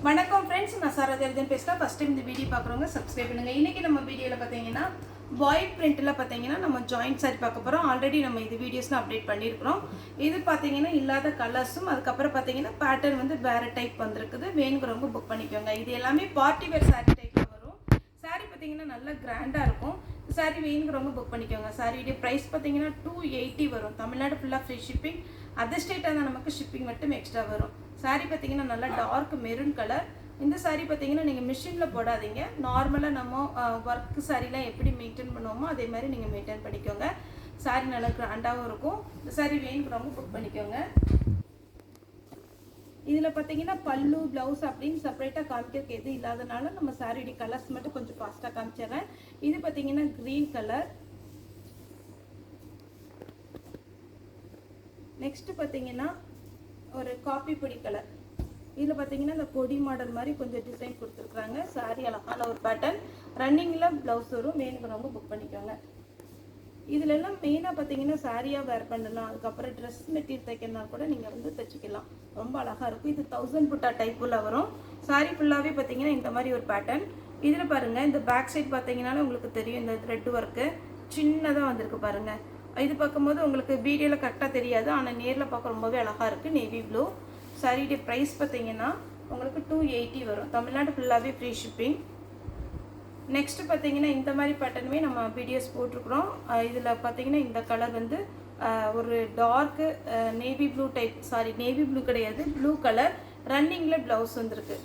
வணக்கம் ஃப்ரெண்ட்ஸ், நான் சாரதேவன் பேசுகிறேன். ஃபஸ்ட் டைம் இந்த வீடியோ பார்க்குறவங்க சப்ஸ்கிரைப் பண்ணுங்கள். இன்றைக்கி நம்ம வீடியோவில் பார்த்தீங்கன்னா பாய்ட் பிரிண்ட்டில் பார்த்தீங்கன்னா நம்ம ஜாயிண்ட் சாரி பார்க்க போகிறோம். ஆல்ரெடி நம்ம இது வீடியோஸ்லாம் அப்டேட் பண்ணியிருக்கிறோம். இது பார்த்தீங்கன்னா இல்லாத கலர்ஸும் அதுக்கப்புறம் பார்த்தீங்கன்னா பேட்டர்ன் வந்து வேறு டைப் வந்திருக்குது. வேணுங்கிறவங்க புக் பண்ணிக்கோங்க. இது எல்லாமே பார்ட்டி வேர் சாரி டைப்பில் வரும். சாரி பார்த்தீங்கன்னா நல்லா கிராண்டாக இருக்கும். சாரி வேணுங்கிறவங்க புக் பண்ணிக்கோங்க. சாரியுடைய ப்ரைஸ் பார்த்தீங்கன்னா 280 வரும். தமிழ்நாடு ஃபுல்லாக ஃப்ரீ ஷிப்பிங். அதர் ஸ்டேட்டாக தான் நமக்கு ஷிப்பிங் மட்டும் எக்ஸ்ட்ரா வரும். சாரி பார்த்தீங்கன்னா நல்லா டார்க் மெரூன் கலர். இந்த சாரி பார்த்தீங்கன்னா நீங்கள் மிஷினில் போடாதீங்க. நார்மலாக நம்ம ஒர்க் சாரிலாம் எப்படி மெயின்டைன் பண்ணுவோமோ அதே மாதிரி நீங்கள் மெயின்டைன் பண்ணிக்கோங்க. சாரி நல்லா கிராண்டாகவும் இருக்கும். இந்த சாரி வேணுங்கிறவங்க புக் பண்ணிக்கோங்க. இதில் பார்த்தீங்கன்னா பல்லு ப்ளவுஸ் அப்படின்னு செப்பரேட்டாக காமிக்கிறதுக்கு எதுவும் இல்லாதனால நம்ம சாரியுடைய கலர்ஸ் மட்டும் கொஞ்சம் ஃபாஸ்ட்டாக காமிச்சிடுறேன். இது பார்த்தீங்கன்னா க்ரீன் கலர். நெக்ஸ்ட்டு பார்த்தீங்கன்னா ஒரு காப்பி பொடி கலர். இதில் பார்த்தீங்கன்னா இந்த கொடி மாடல் மாதிரி கொஞ்சம் டிசைன் கொடுத்துருக்குறாங்க. சாரி அழகான ஒரு பேட்டர்ன். ரன்னிங்கில் ப்ளவுஸ் வரும். வேணுங்கிறவங்க புக் பண்ணிக்கோங்க. இதில் எல்லாம் மெயினாக பார்த்தீங்கன்னா சாரியாக வேர் பண்ணலாம். அதுக்கப்புறம் ட்ரெஸ் மெட்டீரியல் தைக்கிறனா கூட நீங்கள் வந்து தைச்சிக்கலாம். ரொம்ப அழகாக இருக்கும். இது 1000 புட்டா டைப்புள்ள வரும். சாரி ஃபுல்லாகவே பார்த்தீங்கன்னா இந்த மாதிரி ஒரு பேட்டர்ன். இதில் பாருங்கள், இந்த பேக் சைட் பார்த்தீங்கன்னாலும் உங்களுக்கு தெரியும். இந்த த்ரெட் ஒர்க்கு சின்னதாக வந்திருக்கு பாருங்கள். இது பார்க்கும்போது உங்களுக்கு வீடியோவில் கரெக்டாக தெரியாது, ஆனால் நேரில் பார்க்க ரொம்பவே அழகாக இருக்குது. Navy blue. சாரியுடைய ப்ரைஸ் பார்த்தீங்கன்னா உங்களுக்கு 280 வரும். தமிழ்நாடு ஃபுல்லாகவே ஃப்ரீ ஷிப்பிங். நெக்ஸ்ட்டு பார்த்தீங்கன்னா இந்த மாதிரி பேட்டர்னுமே நம்ம வீடியோஸ் போட்டிருக்குறோம். இதில் பார்த்தீங்கன்னா இந்த கலர் வந்து ஒரு torque navy blue type. Sorry, navy blue கிடையாது, ப்ளூ கலர். ரன்னிங்கில் ப்ளவுஸ் வந்துருக்கு.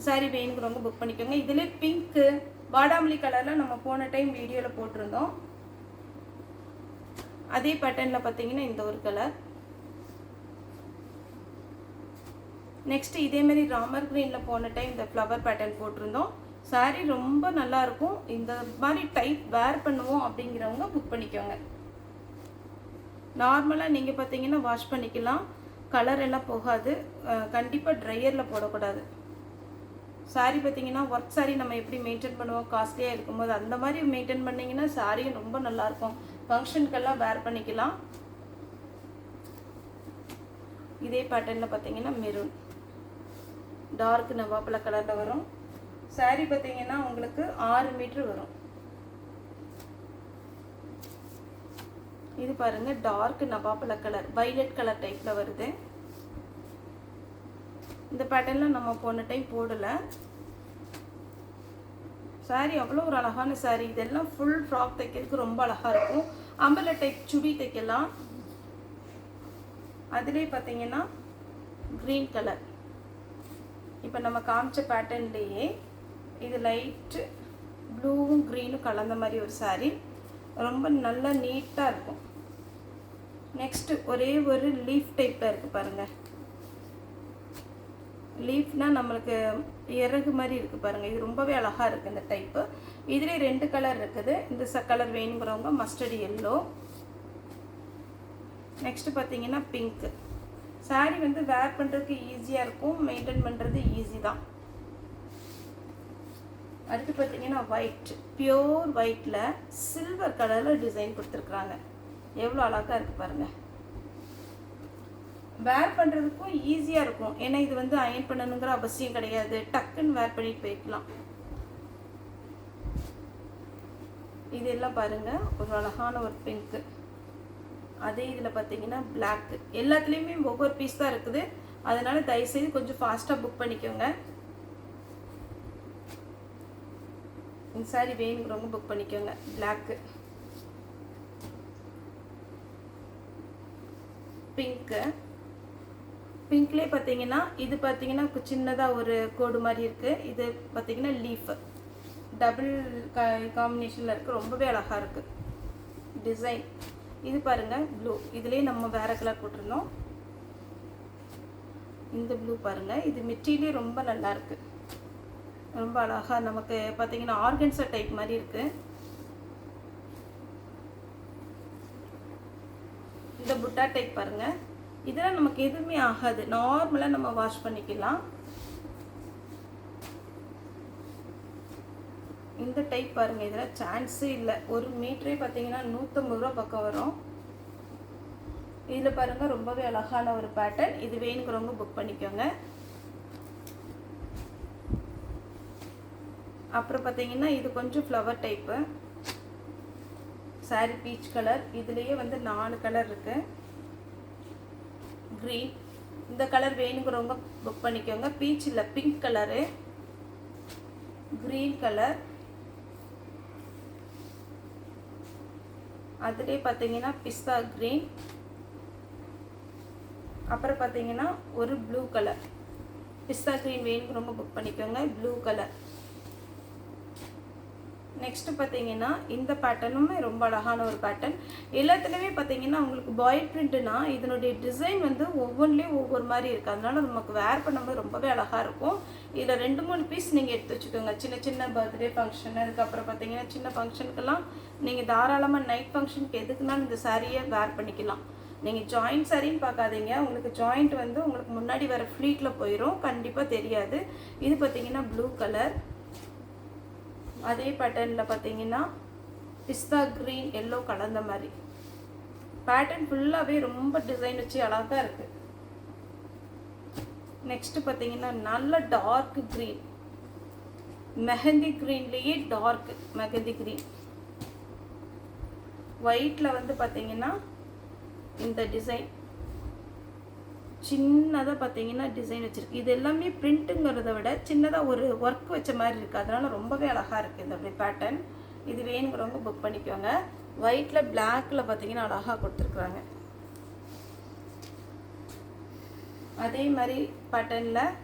சாரி வேணுங்கிறவங்க புக் பண்ணிக்கோங்க. இதிலே பிங்க்கு பாடாமல்லி கலரில் நம்ம போன டைம் வீடியோவில் போட்டிருந்தோம். அதே பேட்டர்னில் பார்த்தீங்கன்னா இந்த ஒரு கலர். நெக்ஸ்ட்டு இதேமாரி ராமர் க்ரீனில் போன டைம் இந்த ஃப்ளவர் பேட்டர்ன் போட்டிருந்தோம். சாரி ரொம்ப நல்லாயிருக்கும். இந்த மாதிரி டைப் வேர் பண்ணுவோம் அப்படிங்கிறவங்க புக் பண்ணிக்கோங்க. நார்மலாக நீங்கள் பார்த்தீங்கன்னா வாஷ் பண்ணிக்கலாம். கலர் எல்லாம் போகாது. கண்டிப்பாக ட்ரையரில் போடக்கூடாது. சாரி பார்த்தீங்கன்னா ஒர்க் சாரி நம்ம எப்படி மெயின்டைன் பண்ணுவோம் காஸ்ட்லியாக இருக்கும்போது அந்த மாதிரி மெயின்டைன் பண்ணிங்கன்னா சாரியும் ரொம்ப நல்லாயிருக்கும். ஃபங்க்ஷனுக்கெல்லாம் வேர் பண்ணிக்கலாம். இதே பேட்டர்னில் பார்த்தீங்கன்னா மெரூன் டார்க் நவாப்பழ கலரில் வரும். சாரி பார்த்தீங்கன்னா உங்களுக்கு 6 மீட்டர் வரும். இது பாருங்க, டார்க் நவாப்பழ கலர் வைலட் கலர் டைப்பில் வருது. இந்த பேட்டர்னில் நம்ம போன டைம் போடலை. சாரி அவ்வளோ ஒரு அழகான சாரி. இதெல்லாம் ஃபுல் ஃப்ராக் தைக்கிறதுக்கு ரொம்ப அழகாக இருக்கும். அம்பர்லா டைப் சுடி தைக்கலாம். அதிலே பார்த்தீங்கன்னா க்ரீன் கலர். இப்போ நம்ம காமிச்ச பேட்டர்ன்லேயே இது லைட்டு ப்ளூவும் க்ரீனும் கலந்த மாதிரி ஒரு சாரி. ரொம்ப நல்லா நீட்டாக இருக்கும். நெக்ஸ்ட்டு ஒரே ஒரு லீஃப் டைப்பில் இருக்குது பாருங்கள். லீஃப்னால் நம்மளுக்கு இறகு மாதிரி இருக்குது பாருங்கள். இது ரொம்பவே அழகாக இருக்குது இந்த டைப்பு. இதிலே 2 கலர் இருக்குது. இந்த கலர் வேணுங்கிறவங்க மஸ்டர்ட் எல்லோ. நெக்ஸ்ட்டு பார்த்தீங்கன்னா பிங்க்கு. சாரி வந்து வேர் பண்ணுறதுக்கு ஈஸியாக இருக்கும். மெயின்டைன் பண்ணுறது ஈஸி தான். அடுத்து பார்த்தீங்கன்னா ஒயிட், பியோர் ஒயிட்டில் சில்வர் கலரில் டிசைன் கொடுத்துருக்குறாங்க. எவ்வளோ அழகாக இருக்குது பாருங்கள். வேர் பண்ணுறதுக்கும் ஈஸியாக இருக்கும். ஏன்னா இது வந்து அயன் பண்ணணுங்கிற அவசியம் கிடையாது. டக்குன்னு வேர் பண்ணிட்டு போய்க்கலாம். இதெல்லாம் பாருங்கள், ஒரு அழகான ஒரு பிங்க்கு. அதே இதில் பார்த்தீங்கன்னா பிளாக்கு. எல்லாத்துலேயுமே ஒவ்வொரு பீஸ் தான் இருக்குது. அதனால் தயவுசெய்து கொஞ்சம் ஃபாஸ்ட்டாக புக் பண்ணிக்கோங்க. இந்த சாரி வேணுங்கிறவங்க புக் பண்ணிக்கோங்க. Block, pink. பிங்க்லேயே பார்த்தீங்கன்னா இது பார்த்தீங்கன்னா சின்னதாக ஒரு கோடு மாதிரி இருக்குது. இது பார்த்தீங்கன்னா லீஃப் டபுள் காம்பினேஷனில் இருக்குது. ரொம்பவே அழகாக இருக்குது டிசைன். இது பாருங்கள் ப்ளூ. இதுலேயே நம்ம வேறு கலர் போட்டிருந்தோம். இந்த ப்ளூ பாருங்கள். இது மெட்டீரியல் ரொம்ப நல்லா இருக்குது. ரொம்ப அழகாக நமக்கு பார்த்தீங்கன்னா ஆர்கன்ஸா டைப் மாதிரி இருக்குது. இந்த புட்டா டைப் பாருங்கள். இதெல்லாம் நமக்கு எதுவுமே ஆகாது. நார்மலாக நம்ம வாஷ் பண்ணிக்கலாம். இந்த டைப் பாருங்கள். இதில் சான்ஸே இல்லை. ஒரு மீட்டரே பார்த்தீங்கன்னா 150 ரூபா பக்கம் வரும். இதில் பாருங்கள் ரொம்பவே அழகான ஒரு பேட்டர்ன். இது வேணுங்கிறவங்க புக் பண்ணிக்கோங்க. அப்புறம் பார்த்தீங்கன்னா இது கொஞ்சம் flower type sorry, peach colour. இதுலேயே வந்து 4 கலர் இருக்குது. க்ரீன், இந்த கலர் வேணுங்கிறவங்க புக் பண்ணிக்கோங்க. பீச் இல்லை, பிங்க் கலரு, க்ரீன் கலர், அதுலேயே பார்த்தீங்கன்னா பிஸ்தா க்ரீன், அப்புறம் பார்த்தீங்கன்னா ஒரு ப்ளூ கலர். பிஸ்தா க்ரீன் வேணுங்கிறவங்க புக் பண்ணிக்கோங்க. Blue colour. நெக்ஸ்ட்டு பார்த்தீங்கன்னா இந்த பேட்டர்னுமே ரொம்ப அழகான ஒரு பேட்டர்ன். எல்லாத்துலேயுமே பார்த்தீங்கன்னா உங்களுக்கு பாயில் பிரிண்ட்டுனா இதனுடைய டிசைன் வந்து ஒவ்வொன்றிலையும் ஒவ்வொரு மாதிரி இருக்குது. அதனால நமக்கு வேர் பண்ணும்போது ரொம்பவே அழகாக இருக்கும். இதில் 2-3 பீஸ் நீங்கள் எடுத்து வச்சுக்கோங்க. சின்ன சின்ன பர்த்டே ஃபங்க்ஷன், அதுக்கப்புறம் பார்த்தீங்கன்னா சின்ன ஃபங்க்ஷனுக்கெல்லாம் நீங்கள் தாராளமாக நைட் ஃபங்க்ஷனுக்கு எதுக்குனாலும் இந்த சாரியை வேர் பண்ணிக்கலாம். நீங்கள் ஜாயிண்ட் சாரின்னு பார்க்காதீங்க. உங்களுக்கு ஜாயிண்ட் வந்து உங்களுக்கு முன்னாடி வர ஃப்ளீட்டில் போயிடும், கண்டிப்பாக தெரியாது. இது பார்த்தீங்கன்னா ப்ளூ கலர். அதே பேட்டர்னில் பார்த்தீங்கன்னா பிஸ்தா க்ரீன் எல்லோ கலந்த மாதிரி பேட்டர்ன் ஃபுல்லாகவே ரொம்ப டிசைன் வச்சு அழகாக இருக்குது. நெக்ஸ்ட்டு பார்த்தீங்கன்னா நல்ல டார்க் க்ரீன், மெஹந்தி க்ரீன்லேயே டார்க் மெஹந்தி க்ரீன். ஒயிட்டில் வந்து பார்த்தீங்கன்னா இந்த டிசைன் சின்னதாக பார்த்தீங்கன்னா டிசைன் வச்சுருக்கு. இது எல்லாமே பிரிண்ட்டுங்கிறத விட சின்னதாக ஒரு ஒர்க் வச்ச மாதிரி இருக்குது. அதனால் ரொம்பவே அழகாக இருக்குது இந்த அப்படி பேட்டர்ன். இது வேணுங்கிறவங்க புக் பண்ணிக்கோங்க. ஒயிட்டில் பிளாக்கில் பார்த்தீங்கன்னா அழகாக கொடுத்துருக்குறாங்க. அதே மாதிரி பேட்டர்னில்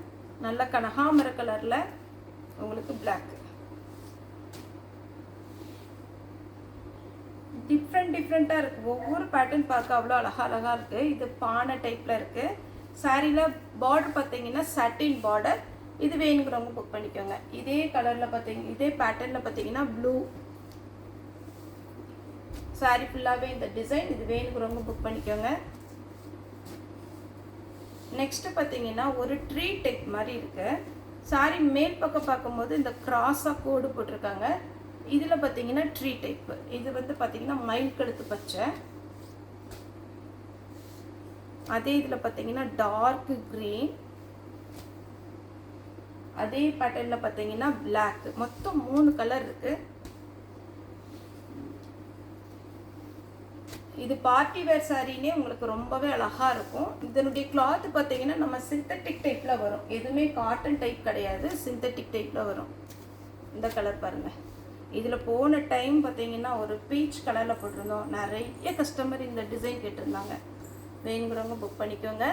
நல்ல கனகாமர கலரில் உங்களுக்கு பிளாக். டிஃப்ரெண்ட்டாக இருக்குது. ஒவ்வொரு பேட்டர்ன் பார்க்க அவ்வளோ அழகாக இருக்குது. இது பானை டைப்பில் இருக்குது. சாரியில் பார்டர் பார்த்தீங்கன்னா சட்டின் பார்டர். இது வேணுங்கிறவங்க புக் பண்ணிக்கோங்க. இதே கலரில் பார்த்தீங்கன்னா இதே பேட்டர்னில் பார்த்தீங்கன்னா ப்ளூ சாரி ஃபுல்லாகவே இந்த டிசைன். இது வேணுங்கிறவங்க புக் பண்ணிக்கோங்க. நெக்ஸ்ட்டு பார்த்தீங்கன்னா ஒரு ட்ரீ டைப் மாதிரி இருக்குது. சாரி மேல் பக்கம் பார்க்கும்போது இந்த கிராஸாக கோடு போட்டிருக்காங்க. இதில் பார்த்தீங்கன்னா ட்ரீ டைப்பு. இது வந்து பார்த்தீங்கன்னா மயில் கழுத்து பச்சை. அதே இதில் பார்த்தீங்கன்னா டார்க் க்ரீன். அதே பேட்டர்னில் பார்த்தீங்கன்னா பிளாக். மொத்தம் 3 கலர் இருக்குது. இது பார்ட்டி வேர் சாரினே உங்களுக்கு ரொம்பவே அழகாக இருக்கும். இதனுடைய கிளாத் பார்த்தீங்கன்னா நம்ம சிந்தட்டிக் டைப்பில் வரும். எதுவுமே காட்டன் டைப் கிடையாது, சிந்தட்டிக் டைப்பில் வரும். இந்த கலர் பாருங்கள். இதில் போன டைம் பார்த்தீங்கன்னா ஒரு பீச் கலரில் போட்டிருந்தோம். நிறைய கஸ்டமர் இந்த டிசைன் கேட்டிருந்தாங்க. வேணுங்கிறவங்க புக் பண்ணிக்கோங்க.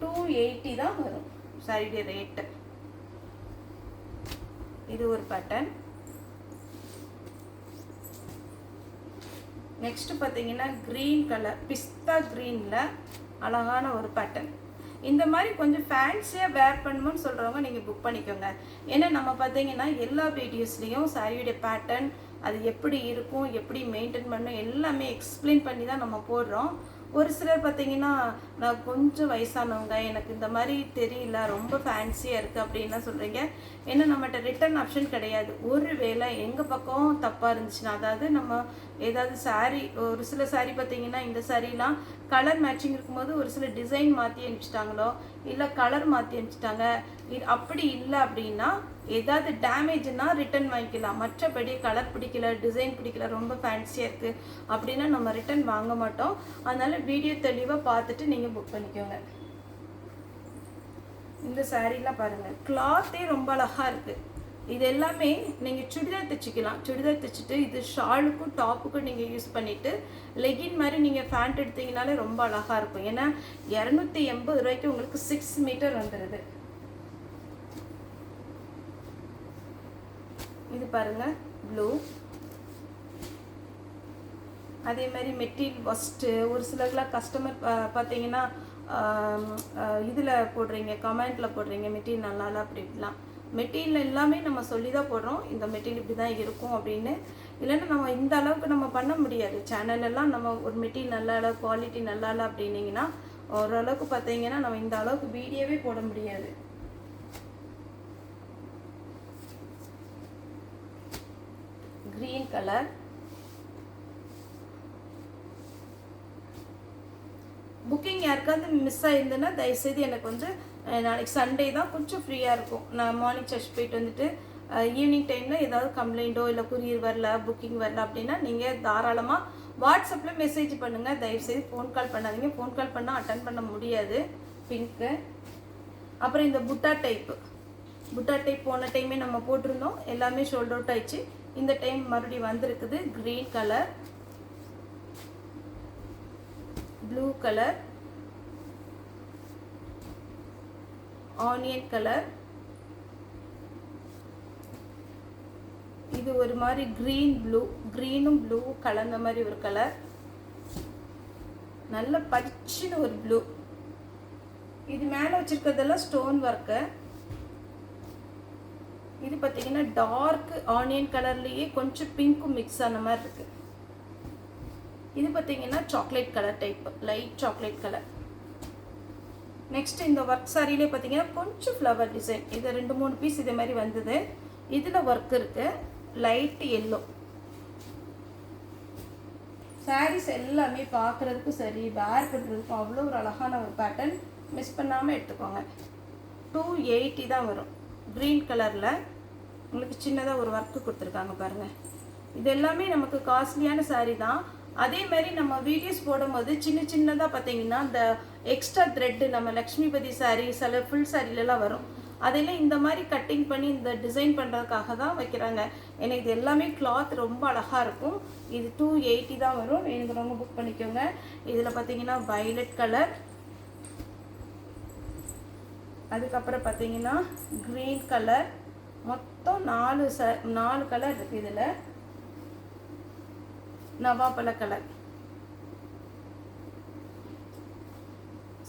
280 தான் வரும் சாரியுடைய ரேட்டு. இது ஒரு பேட்டர்ன். நெக்ஸ்ட் பார்த்தீங்கன்னா க்ரீன் கலர், பிஸ்தா க்ரீனில் அழகான ஒரு பேட்டர்ன். இந்த மாதிரி கொஞ்சம் ஃபேன்சியாக வேர் பண்ணணும்னு சொல்கிறவங்க நீங்கள் புக் பண்ணிக்கோங்க. ஏன்னா நம்ம பார்த்தீங்கன்னா எல்லா வீடியோஸ்லேயும் சாரியுடைய பேட்டர்ன் அது எப்படி இருக்கும், எப்படி மெயின்டைன் பண்ணணும் எல்லாமே எக்ஸ்பிளைன் பண்ணி தான் நம்ம போடுறோம். ஒரு சிலர் பார்த்தீங்கன்னா நான் கொஞ்சம் வயசானவங்க, எனக்கு இந்த மாதிரி தெரியல, ரொம்ப ஃபேன்சியாக இருக்குது அப்படின்லாம் சொல்கிறீங்க. ஏன்னா நம்மகிட்ட ரிட்டர்ன் ஆப்ஷன் கிடையாது. ஒரு வேளை எங்கள் பக்கம் தப்பாக இருந்துச்சுன்னா, அதாவது நம்ம ஏதாவது சாரீ, ஒரு சில சாரீ பார்த்தீங்கன்னா இந்த சாரீலாம் கலர் மேட்சிங் இருக்கும்போது ஒரு சில டிசைன் மாற்றி அனுப்பிச்சிட்டாங்களோ இல்லை கலர் மாற்றி அனுப்பிச்சிட்டாங்க, அப்படி இல்லை அப்படின்னா ஏதாவது டேமேஜ்னா ரிட்டன் வாங்கிக்கலாம். மற்றபடி கலர் பிடிக்கல, டிசைன் பிடிக்கல, ரொம்ப ஃபேன்சியாக இருக்குது அப்படின்னா நம்ம ரிட்டன் வாங்க மாட்டோம். அதனால் வீடியோ தெளிவாக பார்த்துட்டு நீங்கள் புக் பண்ணிக்கோங்க. இந்த சாரீலாம் பாருங்கள், கிளாத்தே ரொம்ப அழகாக இருக்குது. இது எல்லாமே நீங்கள் சுடிதார் தைச்சிக்கலாம். சுடிதார் தைச்சிட்டு இது ஷாலுக்கும் டாப்புக்கும் நீங்கள் யூஸ் பண்ணிவிட்டு லெகின் மாதிரி நீங்கள் பேண்ட் எடுத்தீங்கனாலே ரொம்ப அழகாக இருக்கும். ஏன்னா 280 ரூபாய்க்கு உங்களுக்கு 6 மீட்டர் வந்துடுது. இது பாருங்கள் ப்ளூ. அதே மாதிரி மெட்டீரியல் ஃபஸ்ட்டு ஒரு சிலர்லாம் கஸ்டமர் பார்த்தீங்கன்னா இதில் போடுறீங்க, கமெண்ட்டில் போடுறீங்க மெட்டீரியல் நல்லா இல்லை அப்படின்லாம். மெட்டீரியல் எல்லாமே நம்ம சொல்லி தான் போடுறோம், இந்த மெட்டீரியல் இப்படி தான் இருக்கும் அப்படின்னு. இல்லைன்னா நம்ம இந்த அளவுக்கு நம்ம பண்ண முடியாது. சேனலெல்லாம் நம்ம ஒரு மெட்டீரியல் நல்லா இல்லை, குவாலிட்டி நல்லா இல்லை அப்படின்னீங்கன்னா ஓரளவுக்கு பார்த்தீங்கன்னா நம்ம இந்த அளவுக்கு வீடியோவே போட முடியாது. Green colour. புக்கிங் யாருக்காவது மிஸ் ஆகிருந்ததுன்னா தயவுசெய்து எனக்கு வந்து நாளைக்கு சண்டே தான் கொஞ்சம் ஃப்ரீயாக இருக்கும். நான் மார்னிங் சர்ச் போயிட்டு வந்துட்டு ஈவினிங் டைமில் ஏதாவது கம்ப்ளைண்ட்டோ இல்லை கொரியர் வரல புக்கிங் வரல அப்படின்னா நீங்கள் தாராளமாக வாட்ஸ்அப்பில் மெசேஜ் பண்ணுங்கள். தயவுசெய்து ஃபோன் கால் பண்ணாதீங்க. ஃபோன் கால் பண்ணால் அட்டன் பண்ண முடியாது. பிங்க்கு. அப்புறம் இந்த புட்டா டைப் போன டைமே நம்ம போட்டிருந்தோம். எல்லாமே ஷோல்ட் அவுட் ஆயிடுச்சு. இந்த டைம் மறுபடியும் வந்திருக்குது. Green colour, blue colour, onion colour, இது ஒரு மாதிரி க்ரீனும் ப்ளூ கலந்த மாதிரி ஒரு கலர், நல்ல பளிச்சுன்னு ஒரு ப்ளூ. இது மேலே வச்சிருக்கிறதெல்லாம் ஸ்டோன் ஒர்க்கு. இது பார்த்தீங்கன்னா டார்க் ஆனியன் கலர்லேயே கொஞ்சம் பிங்க்கும் மிக்ஸ் ஆன மாதிரி இருக்கு. இது பார்த்தீங்கன்னா chocolate colour type, light chocolate colour. Next இந்த ஒர்க் சாரியிலே பார்த்தீங்கன்னா கொஞ்சம் ஃப்ளவர் டிசைன். இது 2-3 பீஸ் இதே மாதிரி வந்தது. இதில் ஒர்க் இருக்கு, லைட் எல்லோ. சாரீஸ் எல்லாமே பார்க்குறதுக்கும் சரி, வேர் பண்ணுறதுக்கும் அவ்வளோ ஒரு அழகான ஒரு பேட்டர்ன். மிஸ் பண்ணாமல் எடுத்துக்கோங்க. 280 தான் வரும். க்ரீன் கலரில் உங்களுக்கு சின்னதாக ஒரு ஒர்க்கு கொடுத்துருக்காங்க பாருங்கள். இது எல்லாமே நமக்கு காஸ்ட்லியான சாரீ தான். அதே மாதிரி நம்ம வீடியோஸ் போடும்போது சின்னதாக பார்த்தீங்கன்னா இந்த எக்ஸ்ட்ரா த்ரெட்டு நம்ம லக்ஷ்மிபதி சாரீ சில ஃபுல் சாரீலலாம் வரும். அதெல்லாம் இந்த மாதிரி கட்டிங் பண்ணி இந்த டிசைன் பண்ணுறதுக்காக தான் வைக்கிறாங்க. ஏன்னா இது எல்லாமே கிளாத் ரொம்ப அழகாக இருக்கும். இது 280 தான் வரும். வேணுங்கிறவங்க புக் பண்ணிக்கோங்க. இதில் பார்த்தீங்கன்னா வயலட் கலர், அதுக்கப்புறம் பார்த்தீங்கன்னா க்ரீன் கலர், மொத்தம் 4 கலர் இருக்குது. இதில் நவாப்பழ கலர்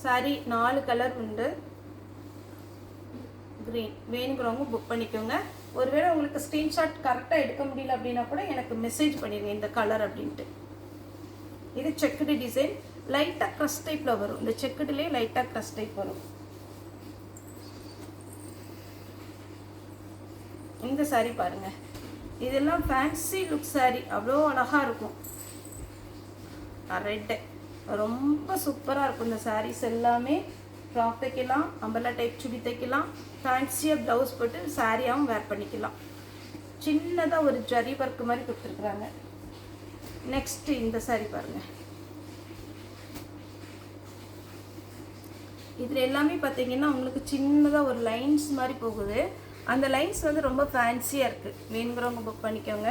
சாரி 4 கலர் உண்டு. க்ரீன் வேணுங்கிறவங்க புக் பண்ணிக்கோங்க. ஒருவேளை உங்களுக்கு ஸ்க்ரீன்ஷாட் கரெக்டாக எடுக்க முடியல அப்படின்னா கூட எனக்கு மெசேஜ் பண்ணிடுங்க இந்த கலர் அப்படின்ட்டு. இது செக்குடு டிசைன், லைட்டாக க்ரஷ் டைப்பில் வரும். இந்த செக்குடுலேயே லைட்டாக க்ரஷ் டைப் வரும். இந்த சாரீ பாருங்கள், இதெல்லாம் ஃபேன்சி லுக் சாரீ, அவ்வளோ அழகாக இருக்கும். ரெட்டு ரொம்ப சூப்பராக இருக்கும். இந்த சாரீஸ் எல்லாமே ஃப்ராக் தைக்கலாம், அம்பர்லா டைப் சுடி தைக்கலாம், ஃபேன்சியாக ப்ளவுஸ் போட்டு சாரியாகவும் வேர் பண்ணிக்கலாம். சின்னதாக ஒரு ஜரி ஒர்க் மாதிரி கொடுத்துருக்குறாங்க. நெக்ஸ்ட்டு இந்த சாரீ பாருங்கள். இதில் எல்லாமே பார்த்தீங்கன்னா உங்களுக்கு சின்னதாக ஒரு லைன்ஸ் மாதிரி போகுது. அந்த லைன்ஸ் வந்து ரொம்ப ஃபேன்சியாக இருக்குது. வேணுங்கிறவங்க புக் பண்ணிக்கோங்க.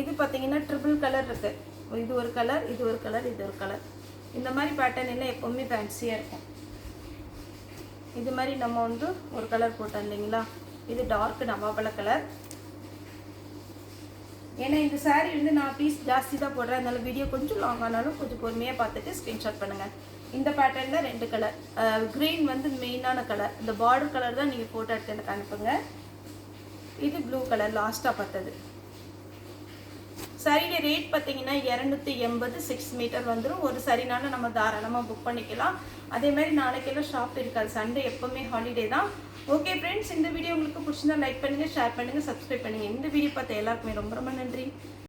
இது பார்த்தீங்கன்னா ட்ரிபிள் கலர் இருக்குது. இது ஒரு கலர், இது ஒரு கலர், இது ஒரு கலர். இந்த மாதிரி பேட்டர்ன் எல்லாம் எப்போவுமே ஃபேன்சியாக இருக்கும். இது மாதிரி நம்ம வந்து ஒரு கலர் போட்டோம் இல்லைங்களா, இது டார்க் நவாப்பழ கலர். ஏன்னா இந்த சாரீ வந்து நான் பீஸ் ஜாஸ்தி தான் போடுறேன். அதனால வீடியோ கொஞ்சம் லாங் ஆனாலும் கொஞ்சம் பொறுமையாக பார்த்துட்டு ஸ்க்ரீன்ஷாட் பண்ணுங்கள். இந்த பேட்டர்னில் 2 கலர். க்ரீன் வந்து மெயினான கலர். இந்த பார்டர் கலர் தான் நீங்கள் ஃபோட்டோ எடுத்து எனக்கு அனுப்புங்க. இது ப்ளூ கலர் லாஸ்ட்டாக பார்த்தது. சாரியோட ரேட் பார்த்தீங்கன்னா 280, 6 மீட்டர் வந்துடும். ஒரு சரினால நம்ம தாராளமாக புக் பண்ணிக்கலாம். அதே மாதிரி நாளைக்கெல்லாம் ஷாப் இருக்காது. சண்டே எப்போவுமே ஹாலிடே தான். ஓகே ஃப்ரெண்ட்ஸ், இந்த வீடியோ உங்களுக்கு பிடிச்சிருந்தா லைக் பண்ணுங்கள், ஷேர் பண்ணுங்கள், சப்ஸ்கிரைப் பண்ணுங்கள். இந்த வீடியோ பார்த்த எல்லாருக்குமே ரொம்ப ரொம்ப நன்றி.